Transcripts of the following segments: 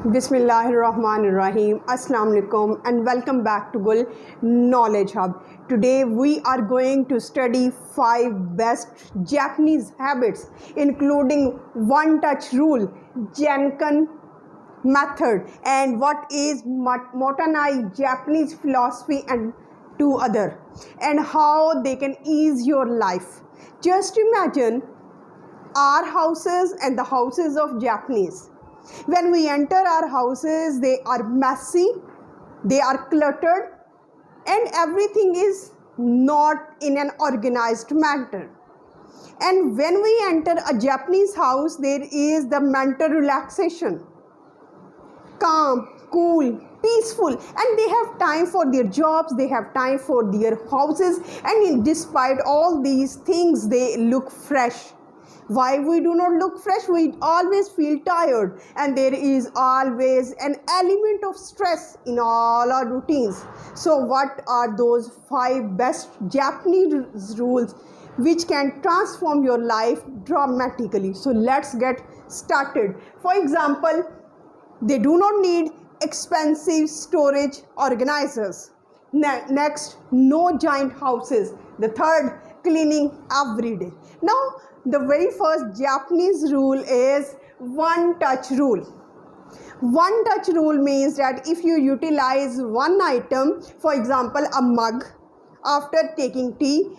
Bismillahirrahmanirrahim. Assalamu alaikum and welcome back to Gul Knowledge Hub. Today we are going to study 5 best Japanese habits, including one touch rule, Genkan method, and what is Mottainai Japanese philosophy, and 2 other, and how they can ease your life. Just imagine our houses and the houses of Japanese. When we enter our houses, they are messy, they are cluttered, and everything is not in an organized manner. And when we enter a Japanese house, there is the mental relaxation, calm, cool, peaceful, and they have time for their jobs, they have time for their houses, and despite all these things, they look fresh. Why we do not look fresh? We always feel tired, and there is always an element of stress in all our routines. So what are those 5 best Japanese rules which can transform your life dramatically? So let's get started. For example, they do not need expensive storage organizers. Next, no giant houses. The third, cleaning every day. Now, the very first Japanese rule is one touch rule. One touch rule means that if you utilize one item, for example, a mug, after taking tea,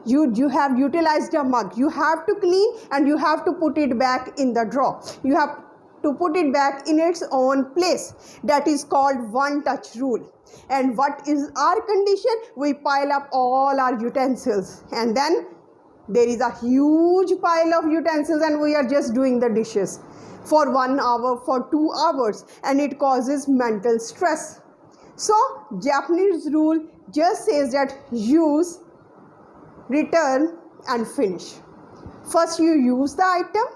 you have utilized a mug. You have to clean and you have to put it back in the drawer. You have to put it back in its own place. That is called one touch rule. And what is our condition? We pile up all our utensils, and then there is a huge pile of utensils, and we are just doing the dishes for 1 hour, for 2 hours, and it causes mental stress. So Japanese rule just says that use, return, and finish. First you use the item,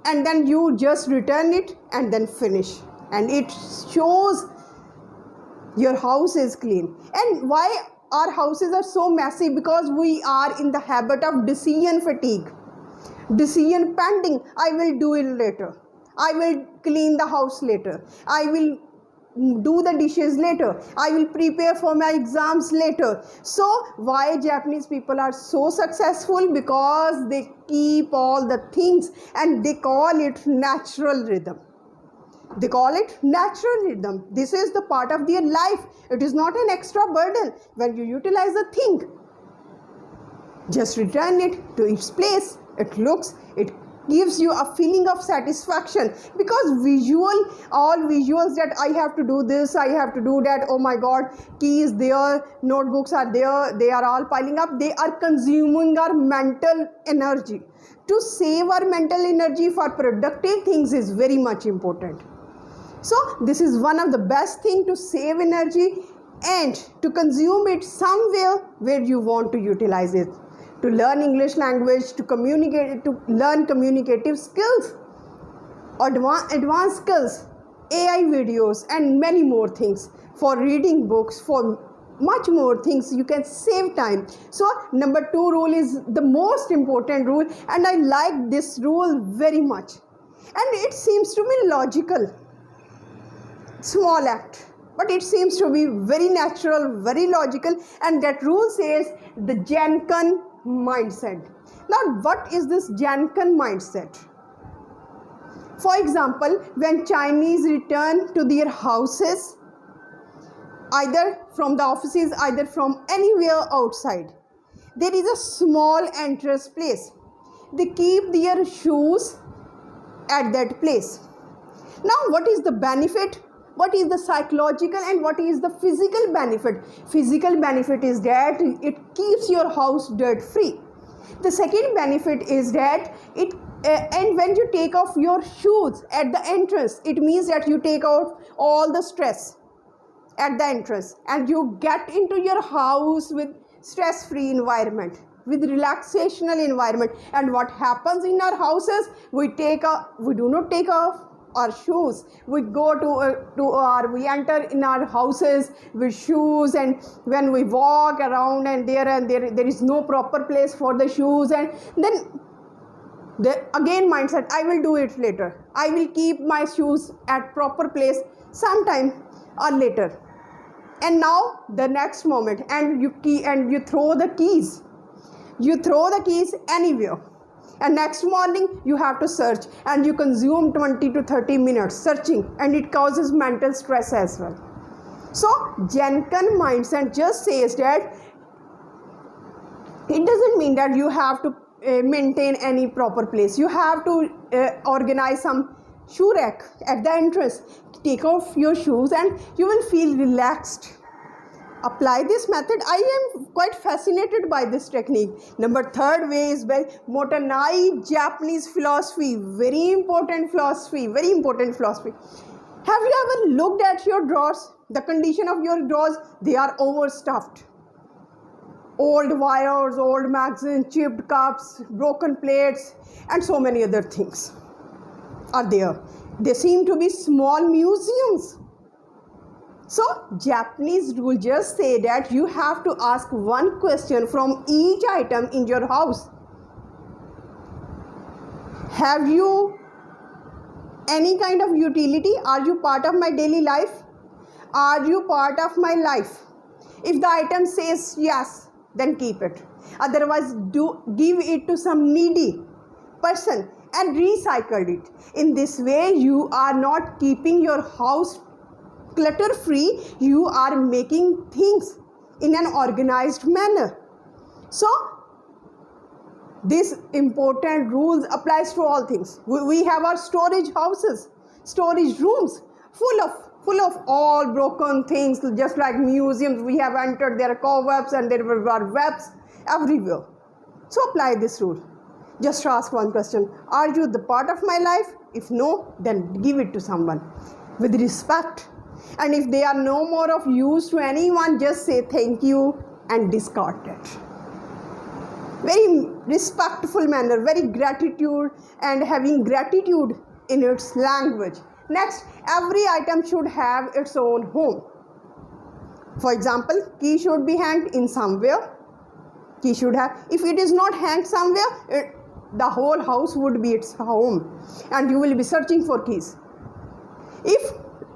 and then you just return it and then finish, and it shows your house is clean. And why our houses are so messy? Because we are in the habit of decision fatigue, decision pending. I will do it later, I will clean the house later, I will do the dishes later, I will prepare for my exams later. So why Japanese people are so successful? Because they keep all the things, and they call it natural rhythm. They call it natural rhythm. This is the part of their life. It is not an extra burden. When you utilize a thing, just return it to its place. It gives you a feeling of satisfaction, because all visuals that I have to do this, I have to do that, oh my god, keys there, notebooks are there, they are all piling up, they are consuming our mental energy. To save our mental energy for productive things is very much important. So this is one of the best thing to save energy and to consume it somewhere where you want to utilize it. To learn English language, to communicate, to learn communicative skills, advanced skills, AI videos, and many more things. For reading books, for much more things, you can save time. So number 2 rule is the most important rule, and I like this rule very much. And it seems to me logical. Small act, but it seems to be very natural, very logical, and that rule says the Genkan mindset. Now, what is this Genkan mindset? For example, when Chinese return to their houses, either from the offices, either from anywhere outside, there is a small entrance place. They keep their shoes at that place. Now, what is the benefit? What is the psychological and what is the physical benefit? Physical benefit is that it keeps your house dirt free. The second benefit is that and when you take off your shoes at the entrance, it means that you take out all the stress at the entrance, and you get into your house with stress-free environment, with relaxational environment. And what happens in our houses? We do not take off our shoes. We go we enter in our houses with shoes, and when we walk around, and there is no proper place for the shoes, and then Again mindset, I will do it later. I will keep my shoes at proper place sometime or later. And now the next moment, and you throw the keys. You throw the keys anywhere. And next morning you have to search, and you consume 20 to 30 minutes searching, and it causes mental stress as well. So Genkan mindset just says that it doesn't mean that you have to maintain any proper place. You have to organize some shoe rack at the entrance. Take off your shoes and you will feel relaxed. Apply this method. I am quite fascinated by this technique. Number third way is by Mottainai Japanese philosophy. Very important philosophy. Very important philosophy. Have you ever looked at your drawers? The condition of your drawers, they are overstuffed. Old wires, old magazines, chipped cups, broken plates, and so many other things are there. They seem to be small museums. So Japanese rule just say that you have to ask one question from each item in your house. Have you any kind of utility? Are you part of my daily life? Are you part of my life? If the item says yes, then keep it. Otherwise, give it to some needy person and recycle it. In this way, you are not keeping your house clutter-free. You are making things in an organized manner. So this important rules applies to all things. We have our storage houses, storage rooms full of all broken things, just like museums. We have entered, there are cobwebs and there are webs everywhere. So apply this rule. Just ask one question: are you the part of my life? If no, then give it to someone with respect. And if they are no more of use to anyone, just say thank you and discard it. Very respectful manner, very gratitude, and having gratitude in its language. Next, every item should have its own home. For example, key should be hanged in somewhere. Key should have, if it is not hanged somewhere, the whole house would be its home, and you will be searching for keys.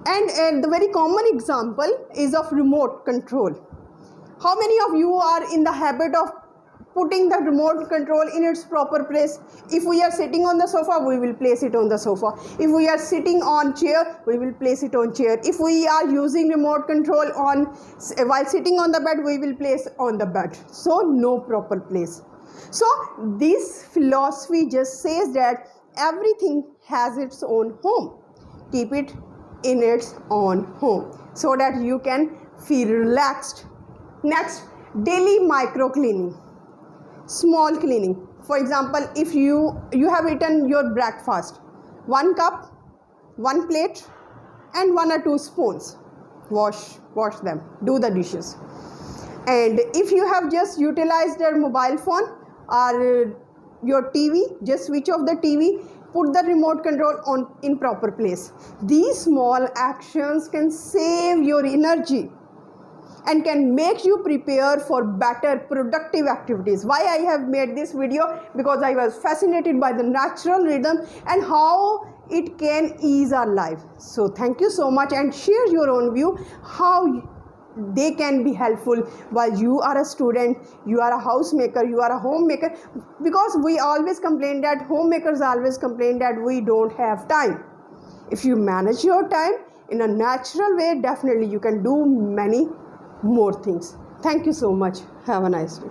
And the very common example is of remote control. How many of you are in the habit of putting the remote control in its proper place? If we are sitting on the sofa, we will place it on the sofa. If we are sitting on chair, we will place it on chair. If we are using remote control while sitting on the bed, we will place on the bed. So no proper place. So this philosophy just says that everything has its own home. Keep it in its own home so that you can feel relaxed. Next, daily micro cleaning, small cleaning. For example, if you have eaten your breakfast, 1 cup, 1 plate, and 1 or 2 spoons, wash them, do the dishes. And if you have just utilized your mobile phone or your TV, just switch off the TV, put the remote control in proper place. These small actions can save your energy and can make you prepare for better productive activities. Why I have made this video? Because I was fascinated by the natural rhythm and how it can ease our life. So thank you so much, and share your own view how they can be helpful while you are a student, you are a housemaker, you are a homemaker. Because we always complain that homemakers always complain that we don't have time. If you manage your time in a natural way, definitely you can do many more things. Thank you so much. Have a nice day.